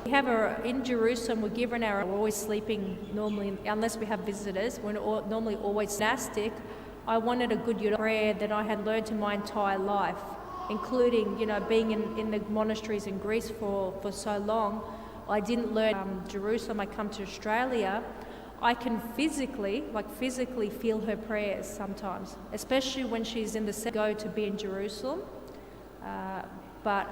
We have her in Jerusalem. We're given we're always sleeping normally, unless we have visitors. We're normally always monastic. I wanted a good prayer that I had learned in my entire life, including, being in the monasteries in Greece for so long. I didn't learn Jerusalem. I come to Australia. I can physically feel her prayers sometimes, especially when she's in the go to be in Jerusalem. But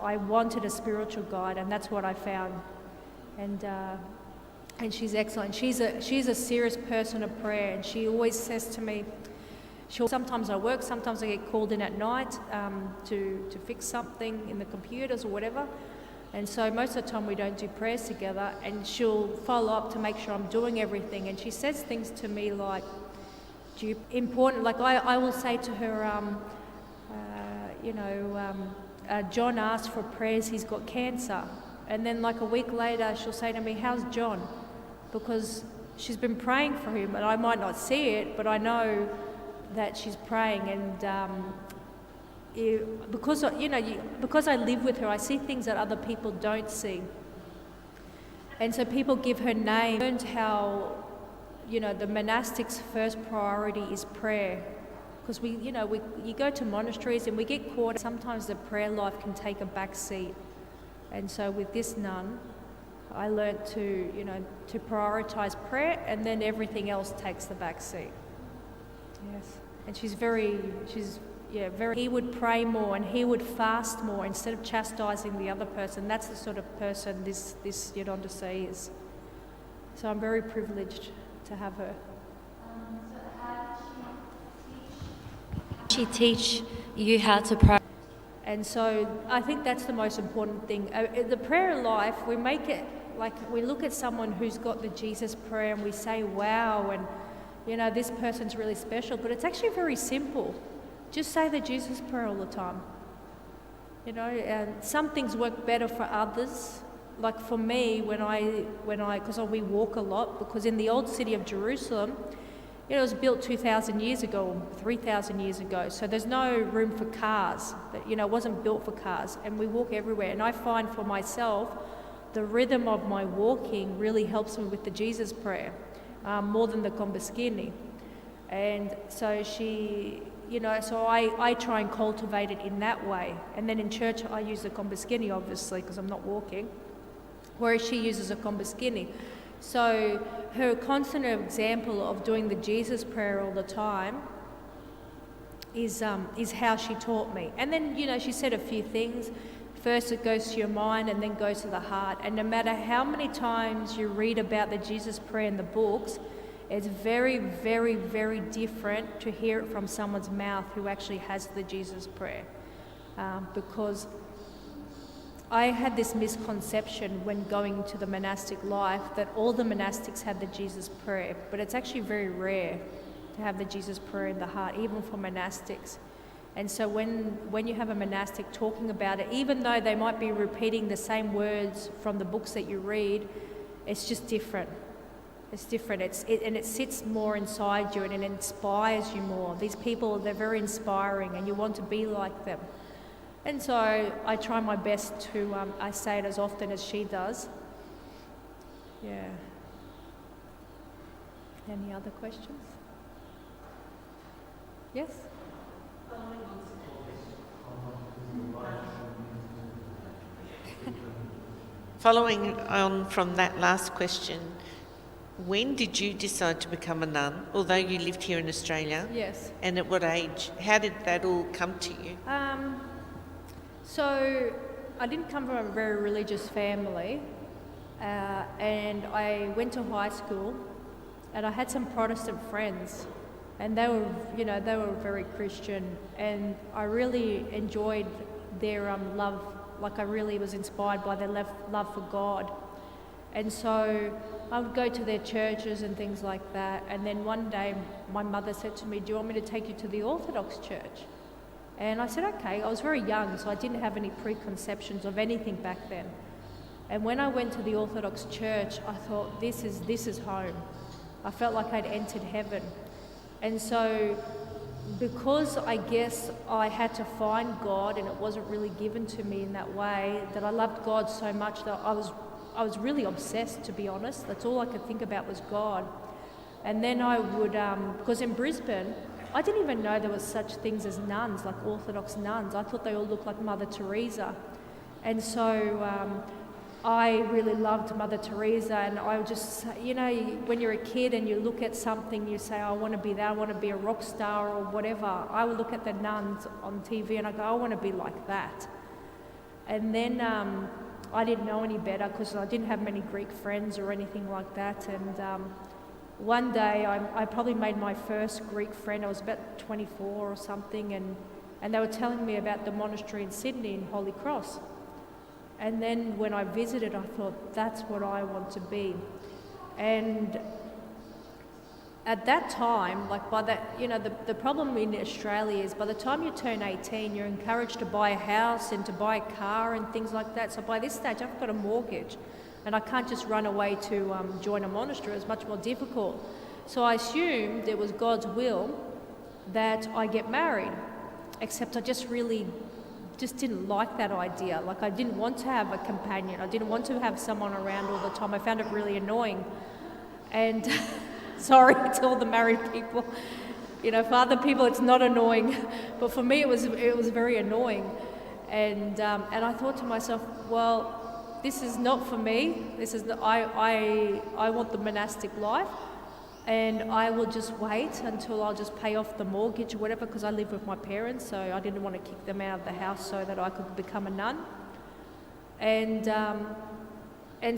I wanted a spiritual guide, and that's what I found. And she's excellent. She's a serious person of prayer, and she always says to me, sometimes I work, sometimes I get called in at night to fix something in the computers or whatever. And so most of the time we don't do prayers together, and she'll follow up to make sure I'm doing everything. And she says things to me like, important, like I will say to her, John asked for prayers, he's got cancer. And then like a week later, she'll say to me, how's John? Because she's been praying for him, and I might not see it, but I know that she's praying. And because I live with her, I see things that other people don't see. And so people give her name. I learned how, the monastic's first priority is prayer. Because you go to monasteries and we get caught. Sometimes the prayer life can take a back seat. And so with this nun, I learned to prioritize prayer, and then everything else takes the back seat. Yes. And he would pray more and he would fast more instead of chastising the other person. That's the sort of person this Yodonda is. So I'm very privileged to have her. So how did she teach you how to pray? And so I think that's the most important thing. The prayer life, we make it like we look at someone who's got the Jesus prayer and we say, wow, and this person's really special, but it's actually very simple. Just say the Jesus prayer all the time. And some things work better for others. Like for me, because we walk a lot, because in the old city of Jerusalem, it was built 2,000 years ago, 3,000 years ago. So there's no room for cars. It wasn't built for cars, and we walk everywhere. And I find for myself, the rhythm of my walking really helps me with the Jesus prayer. More than the Combaskini. And so so I try and cultivate it in that way. And then in church I use the Combaskini, obviously, because I'm not walking, whereas she uses a Combaskini. So her constant example of doing the Jesus prayer all the time is how she taught me. And then, she said a few things. First it goes to your mind and then goes to the heart. And no matter how many times you read about the Jesus prayer in the books, it's very, very, very different to hear it from someone's mouth who actually has the Jesus prayer. Because I had this misconception when going into the monastic life that all the monastics had the Jesus prayer, but it's actually very rare to have the Jesus prayer in the heart, even for monastics. And so when you have a monastic talking about it, even though they might be repeating the same words from the books that you read, it's just different. It's different. And it sits more inside you, and it inspires you more. These people, they're very inspiring, and you want to be like them. And so I try my best to, I say it as often as she does. Yeah. Any other questions? Yes? Following on from that last question, when did you decide to become a nun, although you lived here in Australia? Yes. And at what age? How did that all come to you? So I didn't come from a very religious family, and I went to high school, and I had some Protestant friends, and they were very Christian, and I really enjoyed their love. Like I really was inspired by their love for God. And so I would go to their churches and things like that. And then one day my mother said to me, do you want me to take you to the Orthodox church? And I said, okay. I was very young, so I didn't have any preconceptions of anything back then. And when I went to the Orthodox church, I thought, this is home. I felt like I'd entered heaven. And so because I guess I had to find God and it wasn't really given to me in that way, that I loved God so much that I was really obsessed, to be honest. That's all I could think about was God. And then I would, because in Brisbane, I didn't even know there was such things as nuns, like Orthodox nuns. I thought they all looked like Mother Teresa. And so I really loved Mother Teresa, and I would just, you know, when you're a kid and you look at something, you say, I want to be that, I want to be a rock star or whatever. I would look at the nuns on TV and I go, I want to be like that. And then I didn't know any better because I didn't have many Greek friends or anything like that. And one day I probably made my first Greek friend. I was about 24 or something, and they were telling me about the monastery in Sydney in Holy Cross. And then when I visited, I thought, that's what I want to be. And at that time, like by that, you know, the problem in Australia is by the time you turn 18, you're encouraged to buy a house and to buy a car and things like that. So by this stage, I've got a mortgage and I can't just run away to join a monastery. It's much more difficult. So I assumed it was God's will that I get married, except I just didn't like that idea. Like, I didn't want to have a companion. I didn't want to have someone around all the time. I found it really annoying. And sorry to all the married people. You know, for other people it's not annoying, but for me it was very annoying. And I thought to myself, well, this is not for me. This is I want the monastic life. And I will just wait until I'll just pay off the mortgage or whatever, because I live with my parents, so I didn't want to kick them out of the house so that I could become a nun. And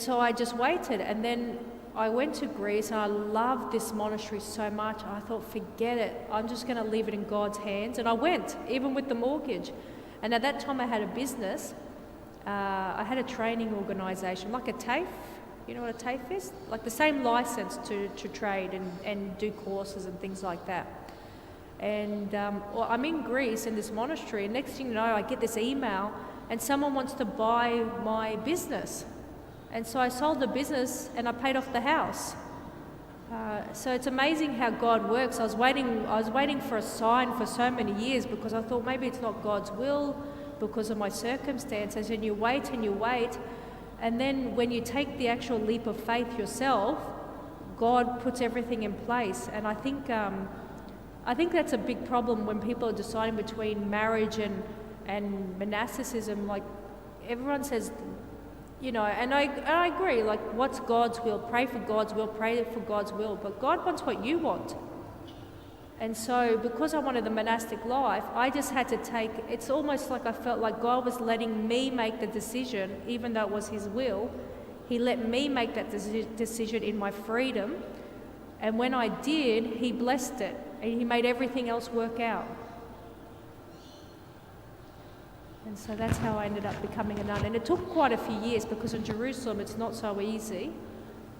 so I just waited. And then I went to Greece and I loved this monastery so much. I thought, forget it. I'm just going to leave it in God's hands. And I went, even with the mortgage. And at that time I had a business. I had a training organisation, like a TAFE. You know what a TAFE is? Like the same license to trade and do courses and things like that. And well, I'm in Greece in this monastery, and next thing you know, I get this email and someone wants to buy my business. And so I sold the business and I paid off the house. So it's amazing how God works. I was waiting for a sign for so many years because I thought maybe it's not God's will because of my circumstances. And you wait and you wait. And then when you take the actual leap of faith yourself, God puts everything in place. And I think that's a big problem when people are deciding between marriage and monasticism. Like, everyone says, you know, and I agree, like, what's God's will? Pray for God's will, pray for God's will. But God wants what you want. And so because I wanted the monastic life, I just had to it's almost like I felt like God was letting me make the decision, even though it was his will. He let me make that decision in my freedom. And when I did, he blessed it. And he made everything else work out. And so that's how I ended up becoming a nun. And it took quite a few years because in Jerusalem it's not so easy.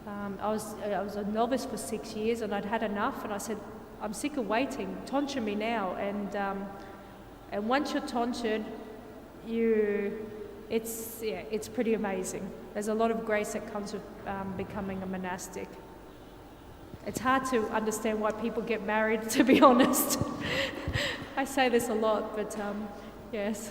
I was a novice for 6 years and I'd had enough, and I said, I'm sick of waiting. Tonture me now. And once you're tonsured, it's pretty amazing. There's a lot of grace that comes with becoming a monastic. It's hard to understand why people get married, to be honest. I say this a lot, but yes.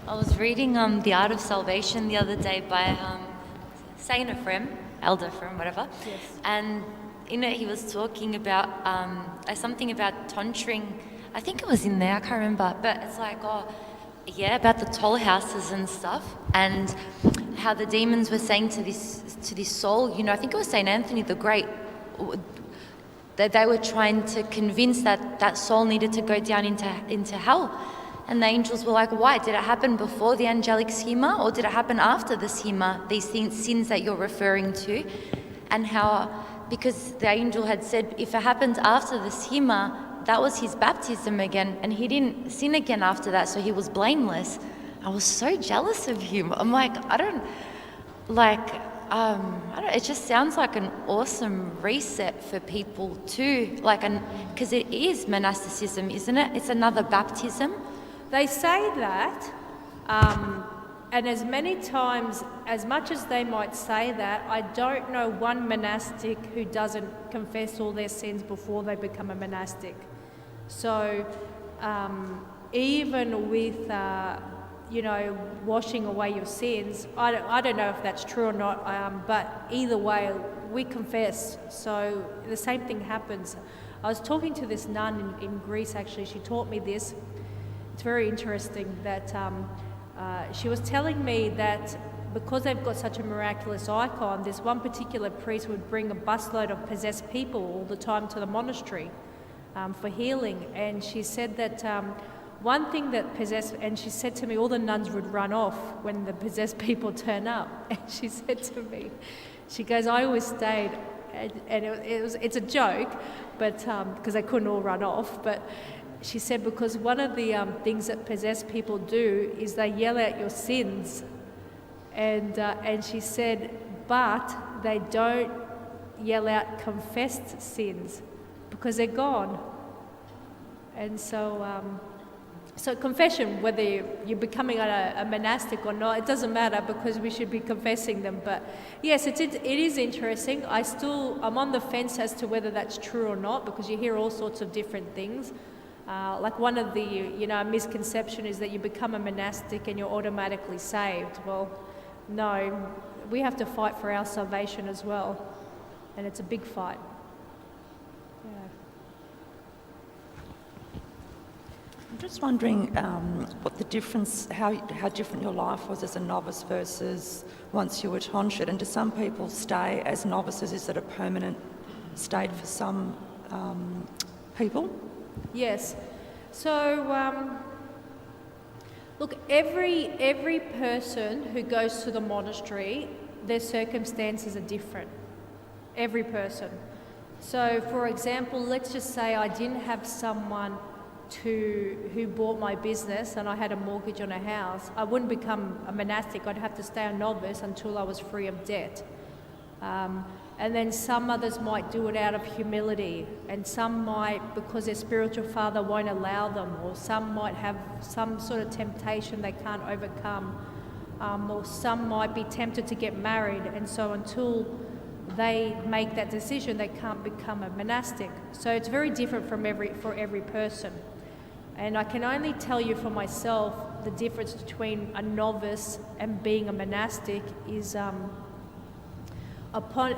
I was reading The Art of Salvation the other day by Saint Ephraim, Elder Ephraim, whatever. Yes. And in it he was talking about something about tonsuring. I think it was in there, I can't remember. But it's like, about the toll houses and stuff, and how the demons were saying to this soul, you know, I think it was Saint Anthony the Great, that they were trying to convince that soul needed to go down into hell. And the angels were like, why? Did it happen before the angelic schema, or did it happen after the schema, these sins that you're referring to? And how, because the angel had said, if it happened after the schema, that was his baptism again, and he didn't sin again after that, so he was blameless. I was so jealous of him. I'm like, it just sounds like an awesome reset for people too. Because it is monasticism, isn't it? It's another baptism. They say that And as many times, as much as they might say that, I don't know one monastic who doesn't confess all their sins before they become a monastic. So even with, washing away your sins, I don't know if that's true or not, but either way, we confess. So the same thing happens. I was talking to this nun in Greece, actually. She taught me this. It's very interesting that she was telling me that because they've got such a miraculous icon, this one particular priest would bring a busload of possessed people all the time to the monastery for healing. And she said that one thing that and she said to me, all the nuns would run off when the possessed people turn up. And she said to me, she goes, I always stayed, and it's a joke, but because they couldn't all run off, but she said because one of the things that possessed people do is they yell out your sins, and she said, but they don't yell out confessed sins because they're gone. And so confession, whether you're becoming a monastic or not, it doesn't matter because we should be confessing them. But yes, it is interesting. I'm on the fence as to whether that's true or not because you hear all sorts of different things. Like one of the misconception is that you become a monastic and you're automatically saved. Well, no, we have to fight for our salvation as well, and it's a big fight. I'm just wondering what the difference, how different your life was as a novice versus once you were tonsured. And do some people stay as novices? Is it a permanent state for some people? Yes. So, look, every person who goes to the monastery, their circumstances are different. Every person. So, for example, let's just say I didn't have someone who bought my business and I had a mortgage on a house. I wouldn't become a monastic. I'd have to stay a novice until I was free of debt. And then some others might do it out of humility, and some might because their spiritual father won't allow them, or some might have some sort of temptation they can't overcome, or some might be tempted to get married, and so until they make that decision, they can't become a monastic. So it's very different for every person. And I can only tell you for myself, the difference between a novice and being a monastic is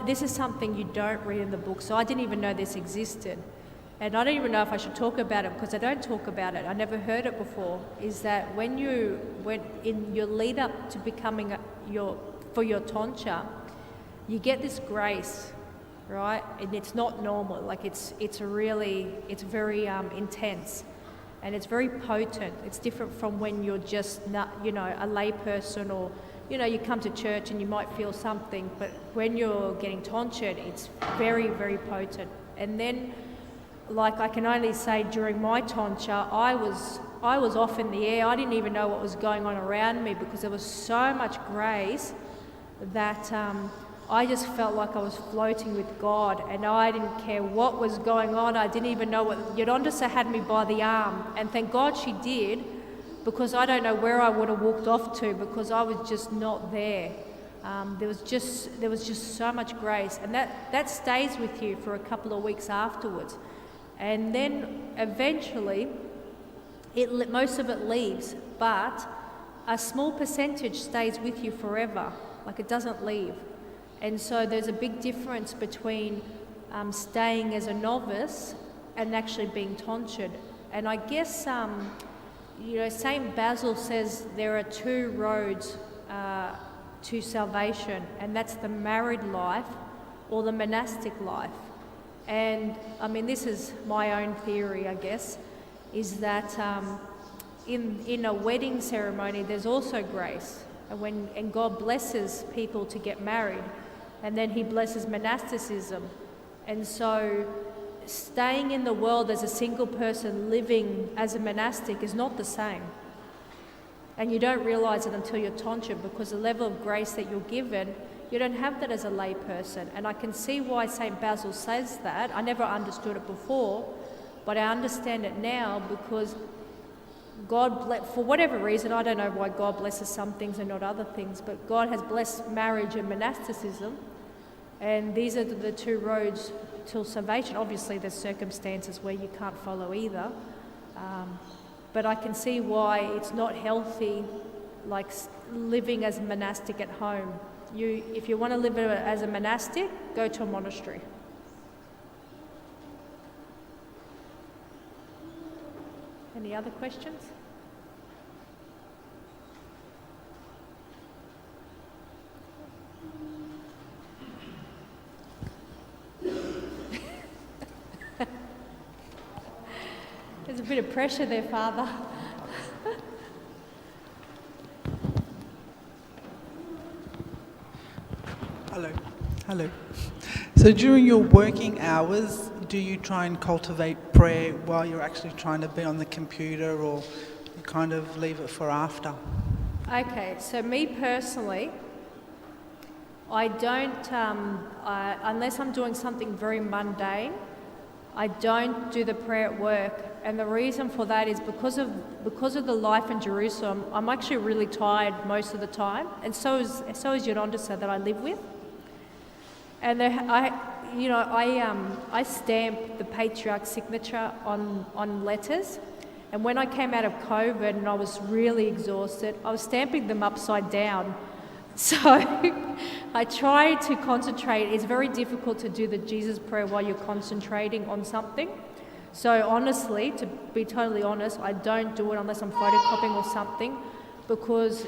this is something you don't read in the book, so I didn't even know this existed. And I don't even know if I should talk about it because I don't talk about it. I never heard it before. Is that when in your lead up to becoming for your tonsure, you get this grace, right? And it's not normal. Like it's very intense, and it's very potent. It's different from when you're just not, a lay person, or you come to church and you might feel something, but when you're getting tonsured, it's very, very potent. And then, like I can only say, during my tonsure, I was off in the air. I didn't even know what was going on around me because there was so much grace that I just felt like I was floating with God, and I didn't care what was going on. I didn't even know what. Yolanda had me by the arm, and thank God she did, because I don't know where I would have walked off to because I was just not there. There was just so much grace, and that stays with you for a couple of weeks afterwards, and then eventually, most of it leaves, but a small percentage stays with you forever. Like it doesn't leave. And so there's a big difference between staying as a novice and actually being tonsured. And I guess, St. Basil says there are two roads to salvation, and that's the married life or the monastic life. And I mean, this is my own theory, I guess, is that in a wedding ceremony, there's also grace. And God blesses people to get married, and then he blesses monasticism. And so staying in the world as a single person living as a monastic is not the same. And you don't realise it until you're tonsured, because the level of grace that you're given, you don't have that as a lay person. And I can see why St. Basil says that. I never understood it before, but I understand it now, because for whatever reason, I don't know why God blesses some things and not other things, but God has blessed marriage and monasticism, and these are the two roads till salvation. Obviously, there's circumstances where you can't follow either, but I can see why it's not healthy, like living as a monastic at home. If you want to live as a monastic, go to a monastery. Any other questions? There's a bit of pressure there, Father. Hello. So during your working hours, do you try and cultivate prayer while you're actually trying to be on the computer, or you kind of leave it for after? Okay, so me personally, I don't, unless I'm doing something very mundane, I don't do the prayer at work. And the reason for that is because of the life in Jerusalem, I'm actually really tired most of the time, and so is Yolanda that I live with. And I stamp the Patriarch's signature on letters. And when I came out of COVID and I was really exhausted, I was stamping them upside down. So I try to concentrate. It's very difficult to do the Jesus prayer while you're concentrating on something. So honestly, to be totally honest, I don't do it unless I'm photocopying or something, because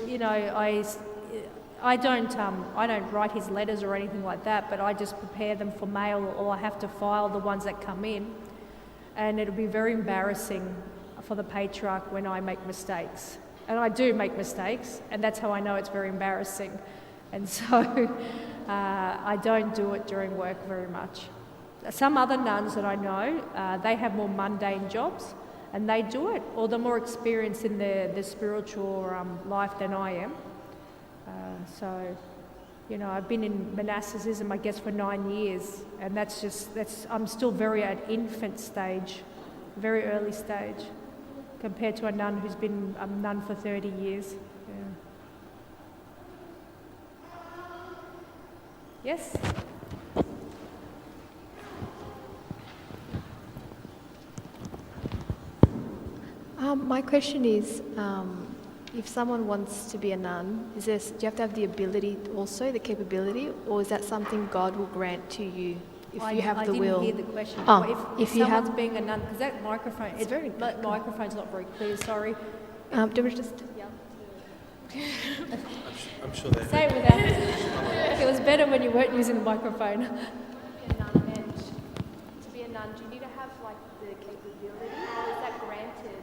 I don't write his letters or anything like that, but I just prepare them for mail, or I have to file the ones that come in. And it'll be very embarrassing for the Patriarch when I make mistakes. And I do make mistakes, and that's how I know it's very embarrassing. And so I don't do it during work very much. Some other nuns that I know, they have more mundane jobs, and they do it, or they're more experienced in their spiritual life than I am. I've been in monasticism, I guess, for 9 years, and I'm still very at infant stage, very early stage, compared to a nun who's been a nun for 30 years. Yeah. Yes? My question is, if someone wants to be a nun, do you have to have the ability also, the capability, or is that something God will grant to you if you have the will? I didn't hear the question. If someone's being a nun, because that microphone, microphone's not very clear, sorry. Do we just... I'm sure they Say it without... It was better when you weren't using the microphone. To be a nun, do you need to have the capability, or is that granted?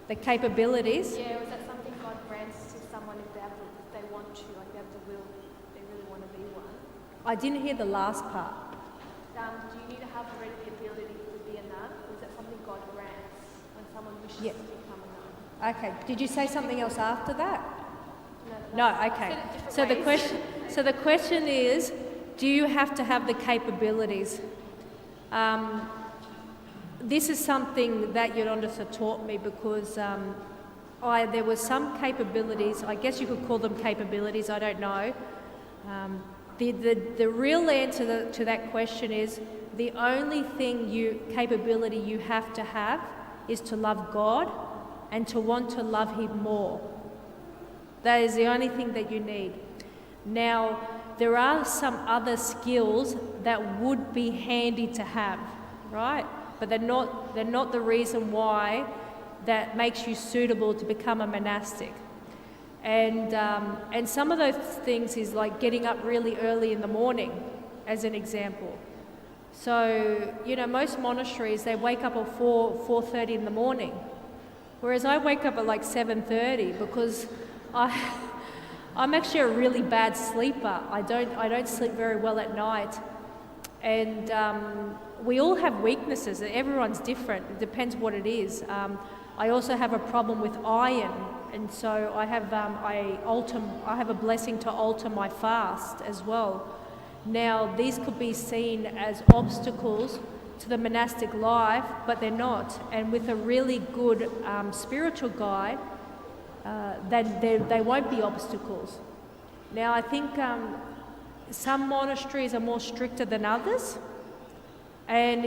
The capabilities? Yeah, or is that something God grants to someone if they want to, they have the will, they really want to be one? I didn't hear the last part. Do you need to have already the ability to be a nun, or is that something God grants when someone wishes to become a nun? Okay. Did you say something else after that? No. Okay. So the question is, do you have to have the capabilities? This is something that Yolanda taught me, because there were some capabilities, I guess you could call them capabilities, I don't know. The real answer to that question is, the only capability you have to have is to love God and to want to love Him more. That is the only thing that you need. Now, there are some other skills that would be handy to have, right? But they're not the reason why that makes you suitable to become a monastic. And some of those things is like getting up really early in the morning, as an example. So, most monasteries, they wake up at 4:30 in the morning, whereas I wake up at 7:30 because I'm actually a really bad sleeper. I don't sleep very well at night, and we all have weaknesses. Everyone's different. It depends what it is. I also have a problem with iron, and so I have I have a blessing to alter my fast as well. Now, these could be seen as obstacles to the monastic life, but they're not. And with a really good spiritual guide, then they won't be obstacles. Now, I think some monasteries are more stricter than others. And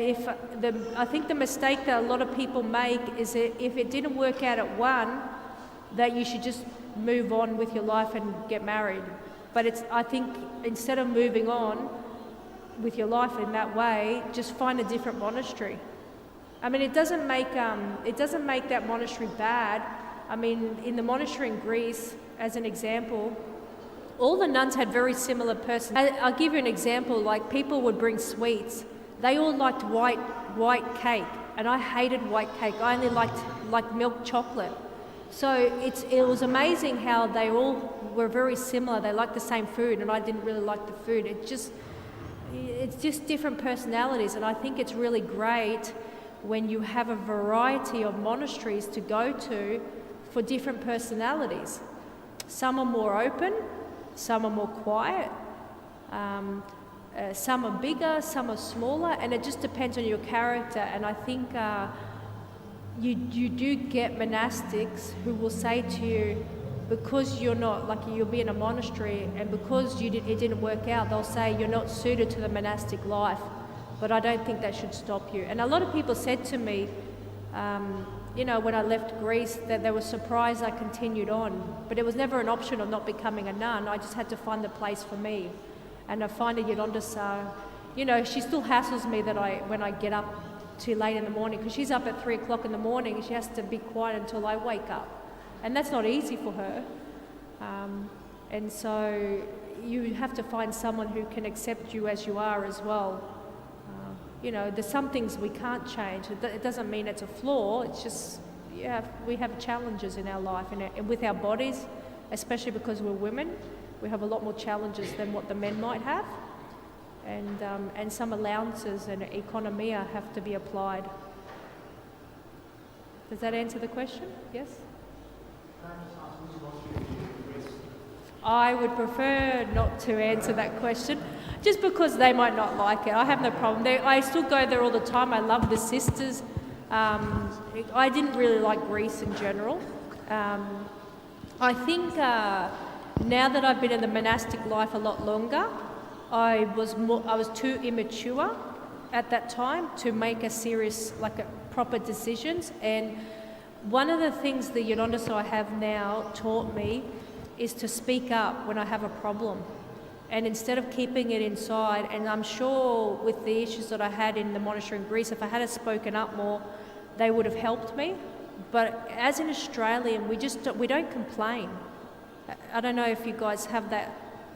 I think the mistake that a lot of people make is that if it didn't work out at one, that you should just move on with your life and get married. But I think instead of moving on with your life in that way, just find a different monastery. I mean, it doesn't make that monastery bad. I mean, in the monastery in Greece, as an example, all the nuns had very similar personalities. I'll give you an example. Like, people would bring sweets. They all liked white cake, and I hated white cake. I only liked milk chocolate. So it was amazing how they all were very similar. They liked the same food, and I didn't really like the food. It's just different personalities, and I think it's really great when you have a variety of monasteries to go to for different personalities. Some are more open, some are more quiet. Some are bigger, some are smaller, and it just depends on your character. And I think you do get monastics who will say to you, because you're not, like, you'll be in a monastery, and because it didn't work out, they'll say you're not suited to the monastic life. But I don't think that should stop you. And a lot of people said to me, when I left Greece, that they were surprised I continued on. But it was never an option of not becoming a nun. I just had to find the place for me. And I find a Yolanda, she still hassles me when I get up too late in the morning, because she's up at 3 o'clock in the morning and she has to be quiet until I wake up. And that's not easy for her. And so you have to find someone who can accept you as you are as well. There's some things we can't change. It doesn't mean it's a flaw. It's just, we have challenges in our life and with our bodies, especially because we're women. We have a lot more challenges than what the men might have, and some allowances and economia have to be applied. Does that answer the question? Yes? I would prefer not to answer that question, just because they might not like it. I have no problem. I still go there all the time. I love the sisters. I didn't really like Greece in general. I think now that I've been in the monastic life a lot longer, I was too immature at that time to make proper decisions. And one of the things the Yolanda I have now taught me is to speak up when I have a problem. And instead of keeping it inside, and I'm sure with the issues that I had in the monastery in Greece, if I had spoken up more, they would have helped me. But as an Australian, we don't complain. I don't know if you guys have that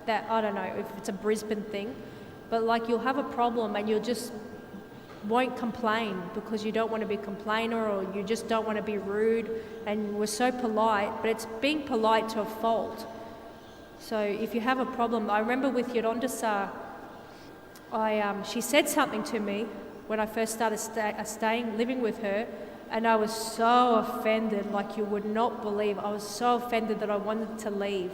I don't know if it's a Brisbane thing, but like, you'll have a problem and you'll just won't complain because you don't want to be a complainer, or you just don't want to be rude, and we're so polite, but it's being polite to a fault. So if you have a problem, I remember with Yolanda, she said something to me when I first started living with her, and I was so offended, like you would not believe. I was so offended that I wanted to leave.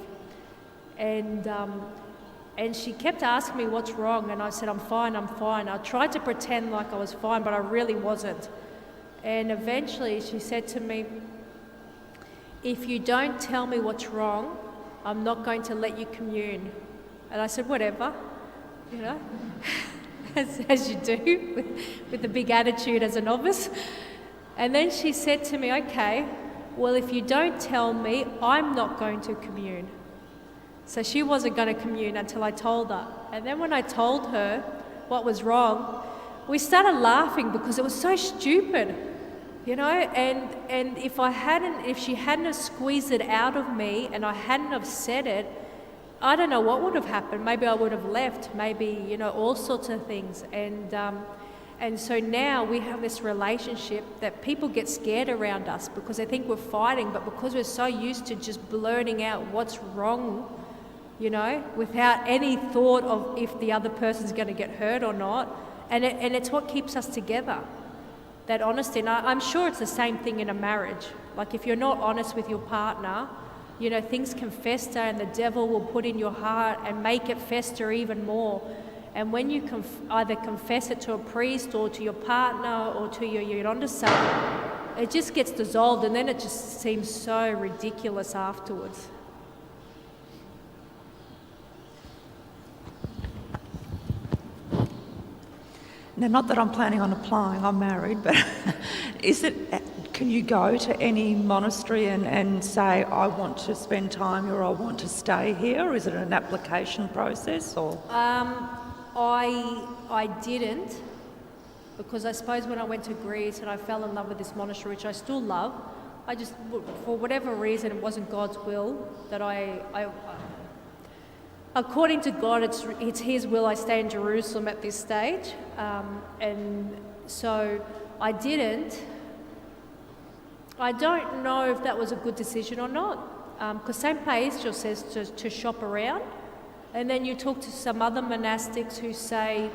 And she kept asking me what's wrong, and I said, I'm fine. I tried to pretend like I was fine, but I really wasn't. And eventually she said to me, if you don't tell me what's wrong, I'm not going to let you commune. And I said, whatever, as you do, with a big attitude as a novice. And then she said to me, okay, well, if you don't tell me, I'm not going to commune. So she wasn't going to commune until I told her. And then when I told her what was wrong, we started laughing because it was so stupid, and if she hadn't have squeezed it out of me and I hadn't have said it, I don't know what would have happened. Maybe I would have left, maybe, all sorts of things. And so now we have this relationship that people get scared around us because they think we're fighting, but because we're so used to just blurting out what's wrong, without any thought of if the other person's going to get hurt or not. And it's what keeps us together, that honesty. And I'm sure it's the same thing in a marriage. Like, if you're not honest with your partner, things can fester, and the devil will put in your heart and make it fester even more. And when you either confess it to a priest or to your partner or to your yondasa, it just gets dissolved, and then it just seems so ridiculous afterwards. Now, not that I'm planning on applying, I'm married, but can you go to any monastery and say, I want to spend time here or I want to stay here? Or is it an application process? Or I didn't, because I suppose when I went to Greece and I fell in love with this monastery, which I still love, I just, for whatever reason, it wasn't God's will that I according to God, it's His will I stay in Jerusalem at this stage. And so I didn't. I don't know if that was a good decision or not, because St. Paisios says to shop around. And then you talk to some other monastics who say,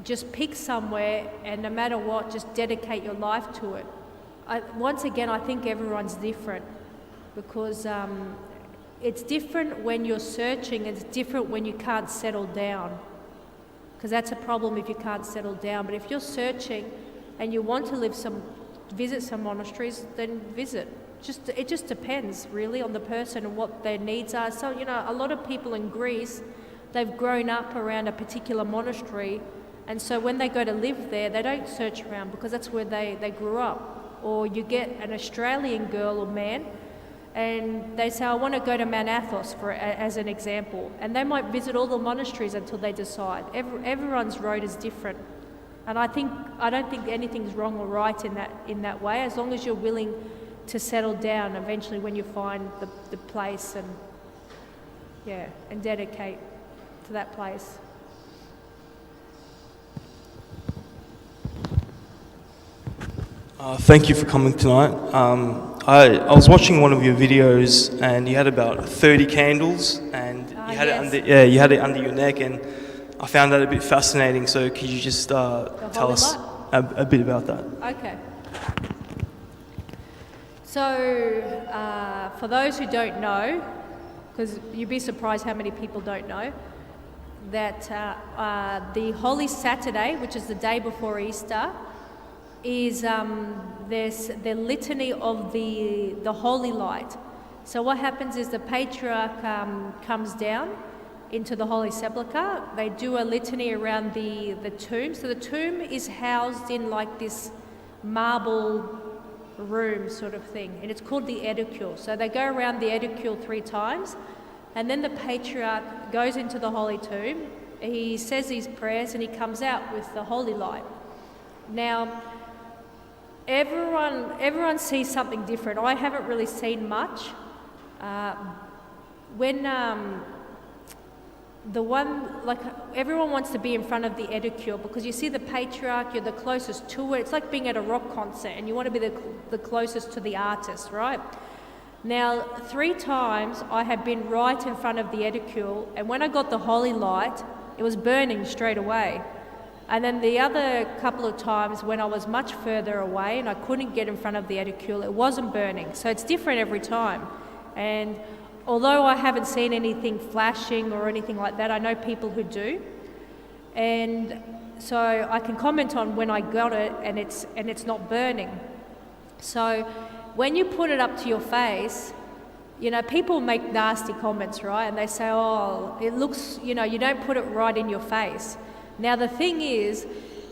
just pick somewhere and no matter what, just dedicate your life to it. Once again, I think everyone's different, because it's different when you're searching, it's different when you can't settle down, because that's a problem if you can't settle down. But if you're searching and you want to visit some monasteries, then visit. It just depends really on the person and what their needs are. So, a lot of people in Greece, they've grown up around a particular monastery, and so when they go to live there, they don't search around because that's where they grew up. Or you get an Australian girl or man, and they say, I want to go to Mount Athos, as an example, and they might visit all the monasteries until they decide. Everyone's road is different, and I don't think anything's wrong or right in that way, as long as you're willing to settle down eventually when you find the place and dedicate to that place. Thank you for coming tonight. I was watching one of your videos, and you had about 30 candles, and you had it under your neck, and I found that a bit fascinating. So could you just tell us a bit about that? Okay. So for those who don't know, because you'd be surprised how many people don't know, that the Holy Saturday, which is the day before Easter, is there's the litany of the Holy Light. So what happens is the Patriarch comes down into the Holy Sepulchre. They do a litany around the tomb. So the tomb is housed in like this marble room sort of thing, and it's called the edicule. So they go around the edicule 3 times, and then the Patriarch goes into the Holy Tomb. He says his prayers and he comes out with the Holy Light. Now, everyone sees something different. I haven't really seen much. Everyone wants to be in front of the edicule, because you see the Patriarch, you're the closest to it. It's like being at a rock concert and you want to be the closest to the artist, right? Now, 3 times I had been right in front of the edicule, and when I got the Holy Light, it was burning straight away. And then the other couple of times when I was much further away and I couldn't get in front of the edicule, it wasn't burning. So it's different every time. And although I haven't seen anything flashing or anything like that, I know people who do. And so I can comment on when I got it and it's not burning. So when you put it up to your face, people make nasty comments, right? And they say, oh, it looks, you don't put it right in your face. Now the thing is,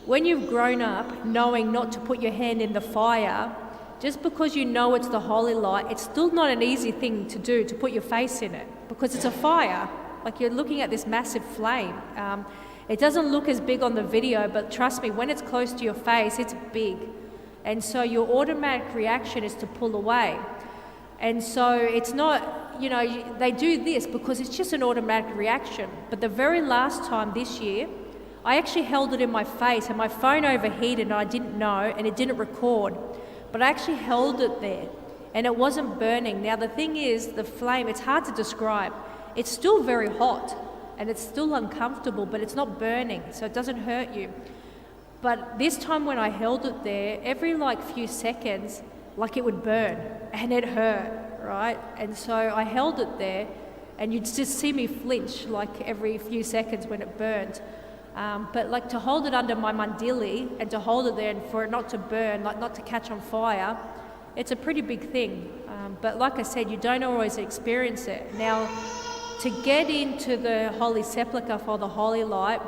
when you've grown up knowing not to put your hand in the fire, just because you know it's the Holy Light, it's still not an easy thing to do, to put your face in it, because it's a fire. Like, you're looking at this massive flame. It doesn't look as big on the video, but trust me, when it's close to your face, it's big. And so your automatic reaction is to pull away. And so it's not, they do this because it's just an automatic reaction. But the very last time this year, I actually held it in my face and my phone overheated and I didn't know, and it didn't record. But I actually held it there and it wasn't burning. Now the thing is, the flame, it's hard to describe. It's still very hot and it's still uncomfortable, but it's not burning, so it doesn't hurt you. But this time when I held it there, every few seconds, it would burn, and it hurt, right? And so I held it there, and you'd just see me flinch every few seconds when it burned. But like to hold it under my mandili and to hold it there and for it not to burn, like not to catch on fire, it's a pretty big thing. But like I said, you don't always experience it. Now, to get into the Holy Sepulchre for the Holy Light,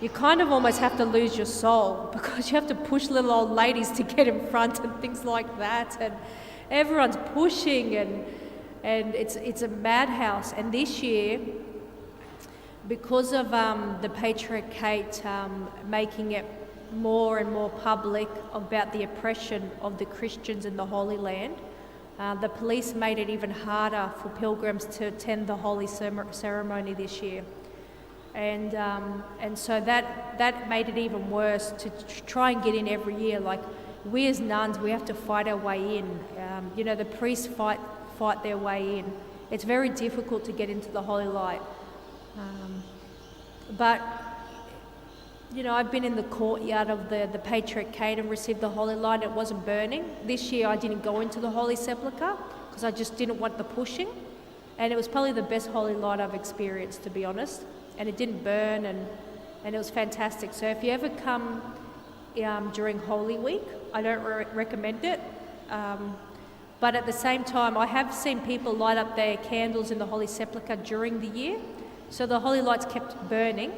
you kind of almost have to lose your soul because you have to push little old ladies to get in front and things like that, and everyone's pushing and it's a madhouse. And this year, because of the Patriarch making it more and more public about the oppression of the Christians in the Holy Land, the police made it even harder for pilgrims to attend the holy ceremony this year. And so that made it even worse to try and get in every year. Like, we as nuns, we have to fight our way in. The priests fight their way in. It's very difficult to get into the Holy Light. But I've been in the courtyard of the Patriarch and received the Holy Light. It wasn't burning. This year I didn't go into the Holy Sepulchre because I just didn't want the pushing. And it was probably the best Holy Light I've experienced, to be honest. And it didn't burn, and it was fantastic. So if you ever come during Holy Week, I don't recommend it. But at the same time, I have seen people light up their candles in the Holy Sepulchre during the year. So the Holy Light's kept burning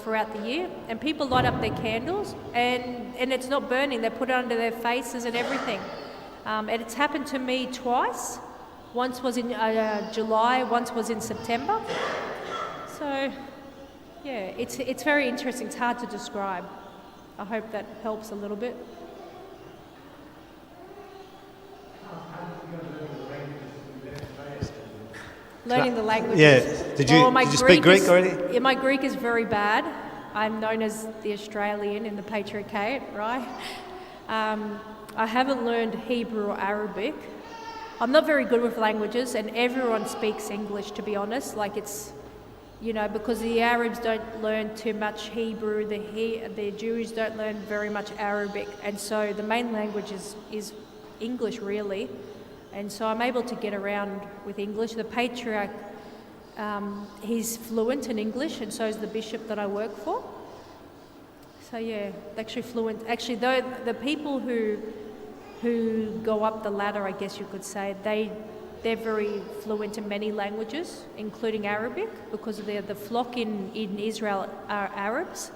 throughout the year. And people light up their candles, and it's not burning. They put it under their faces and everything. And it's happened to me twice. Once was in July, once was in September. So, yeah, it's very interesting. It's hard to describe. I hope that helps a little bit. Learning the languages. Yeah. Did you speak Greek already? Yeah, my Greek is very bad. I'm known as the Australian in the Patriarchate, right? I haven't learned Hebrew or Arabic. I'm not very good with languages, and everyone speaks English, to be honest. Like, it's, because the Arabs don't learn too much Hebrew, the Jews don't learn very much Arabic, and so the main language is English, really. And so I'm able to get around with English. The Patriarch, he's fluent in English, and so is the bishop that I work for. So yeah, actually fluent. Actually, though, the people who go up the ladder, I guess you could say, they're very fluent in many languages, including Arabic, because the flock in Israel are Arabs,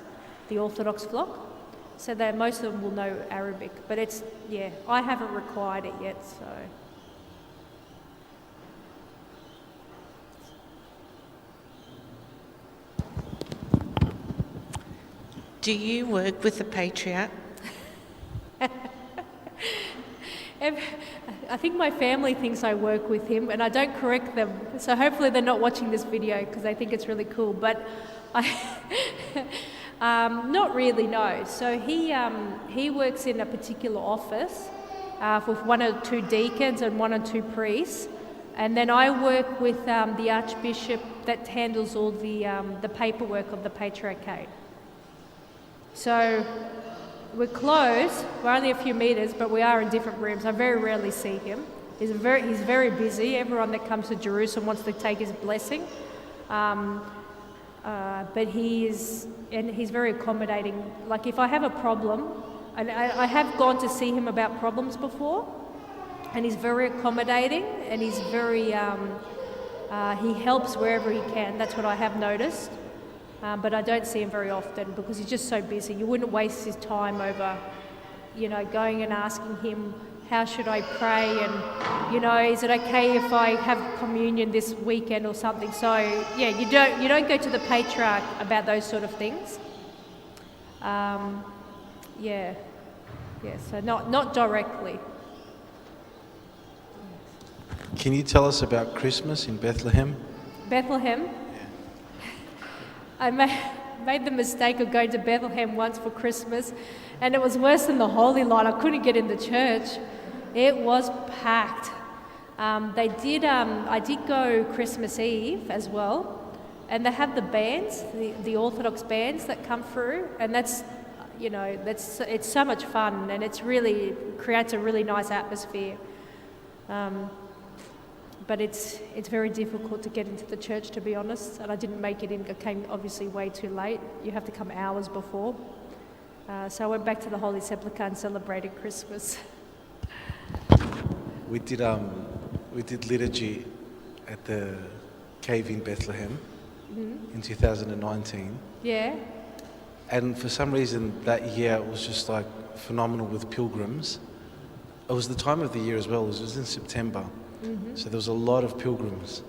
the Orthodox flock. So most of them will know Arabic. But I haven't required it yet, so. Do you work with the Patriarch? I think my family thinks I work with him, and I don't correct them. So hopefully they're not watching this video because they think it's really cool. But not really, no. So he works in a particular office with one or two deacons and one or two priests, and then I work with the Archbishop that handles all the paperwork of the Patriarchate. So we're close. We're only a few meters, but we are in different rooms. I very rarely see him. He's very busy. Everyone that comes to Jerusalem wants to take his blessing. But he's very accommodating. Like, if I have a problem, and I have gone to see him about problems before, and he's very accommodating, and he's very he helps wherever he can. That's what I have noticed. But I don't see him very often because he's just so busy. You wouldn't waste his time over, going and asking him, how should I pray? And, is it okay if I have communion this weekend or something? So, yeah, you don't go to the Patriarch about those sort of things. So not directly. Can you tell us about Christmas in Bethlehem? Bethlehem? I made the mistake of going to Bethlehem once for Christmas, and it was worse than the Holy Light. I couldn't get in the church. It was packed. I did go Christmas Eve as well, and they have the bands, the Orthodox bands that come through, and it's so much fun, and it's really creates a really nice atmosphere. but it's very difficult to get into the church, to be honest. And I didn't make it in. I came obviously way too late. You have to come hours before. So I went back to the Holy Sepulchre and celebrated Christmas. We did liturgy at the cave in Bethlehem in 2019. Yeah. And for some reason that year it was just like phenomenal with pilgrims. It was the time of the year as well. It was in September. So there was a lot of pilgrims.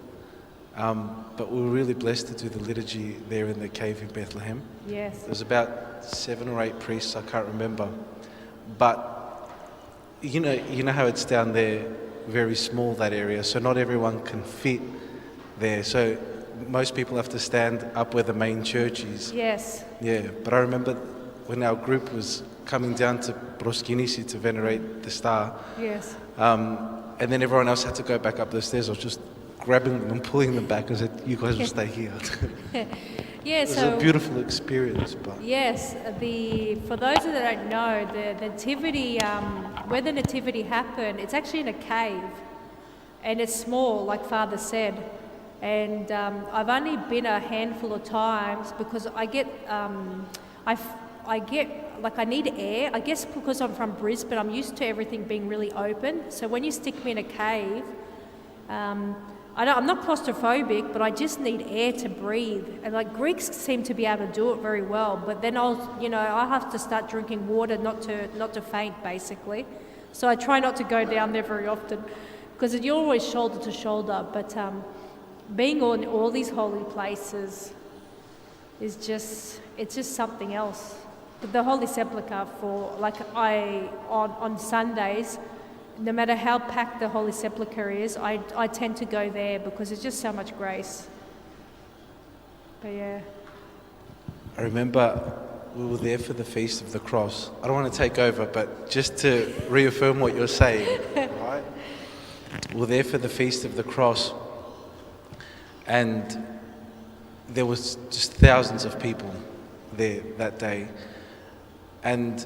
But we were really blessed to do the liturgy there in the cave in Bethlehem. Yes. There was about 7 or 8 priests, I can't remember. But you know how it's down there, very small, that area, so not everyone can fit there. So most people have to stand up where the main church is. Yes. Yeah, but I remember when our group was coming down to Paraskevi to venerate the star, Yes. and then everyone else had to go back up the stairs. I was just grabbing them and pulling them back and said, you guys will stay here. Yeah, It was a beautiful experience. But yes, for those that don't know, the nativity, where the nativity happened, it's actually in a cave, and it's small, like Father said. And I've only been a handful of times because I get like I need air. I guess because I'm from Brisbane, I'm used to everything being really open. So when you stick me in a cave, I'm not claustrophobic, but I just need air to breathe. And like Greeks seem to be able to do it very well, but then I have to start drinking water not to faint, basically. So I try not to go down there very often because you're always shoulder to shoulder. But being on all these holy places is just something else. But the Holy Sepulchre, on Sundays, no matter how packed the Holy Sepulchre is, I tend to go there because there's just so much grace. But yeah. I remember we were there for the Feast of the Cross. I don't want to take over, but just to reaffirm what you're saying, right? We were there for the Feast of the Cross, and there was just thousands of people there that day. And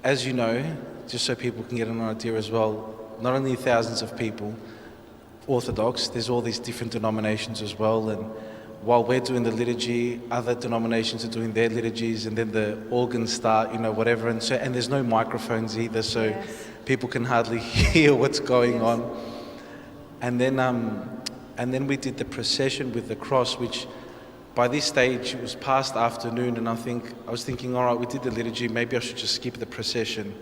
as you know, just so people can get an idea as well, not only thousands of people, Orthodox, there's all these different denominations as well, and while we're doing the liturgy, other denominations are doing their liturgies, and then the organs start, whatever, and there's no microphones either, so yes, people can hardly hear what's going on. And then we did the procession with the cross, which by this stage it was past afternoon, and I was thinking, all right, we did the liturgy, maybe I should just skip the procession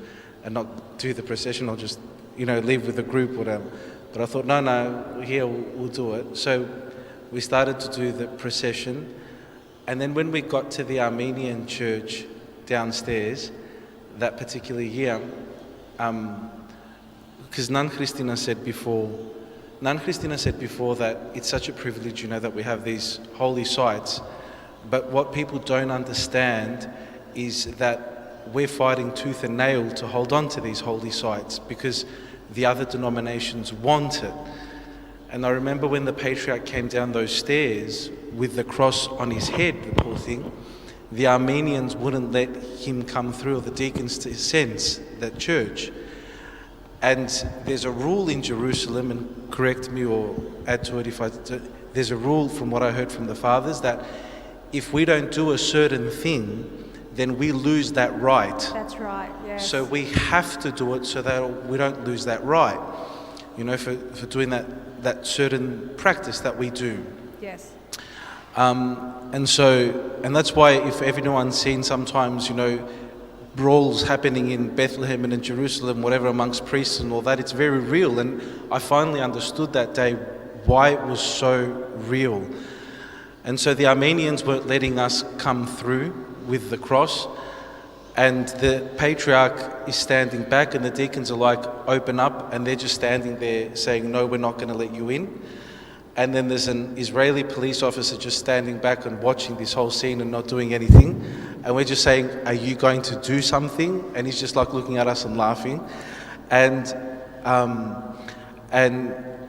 and not do the procession, or just leave with the group, whatever. But I thought, no, here we'll do it. So we started to do the procession, and then when we got to the Armenian church downstairs that particular year, because Nun Christina said before that it's such a privilege, that we have these holy sites, but what people don't understand is that we're fighting tooth and nail to hold on to these holy sites because the other denominations want it. And I remember when the Patriarch came down those stairs with the cross on his head, the poor thing, the Armenians wouldn't let him come through, or the deacons to sense that church. And there's a rule in Jerusalem, and correct me or add to it there's a rule from what I heard from the fathers that if we don't do a certain thing, then we lose that right. That's right, yes. So we have to do it so that we don't lose that right, for doing that certain practice that we do. Yes. And that's why if everyone's seen sometimes, brawls happening in Bethlehem and in Jerusalem, whatever, amongst priests and all that, it's very real. And I finally understood that day why it was so real. And so the Armenians weren't letting us come through with the cross, and the Patriarch is standing back, and the deacons are like, open up, and they're just standing there saying, no, we're not going to let you in. And then there's an Israeli police officer just standing back and watching this whole scene and not doing anything. And we're just saying, are you going to do something? And he's just like looking at us and laughing. And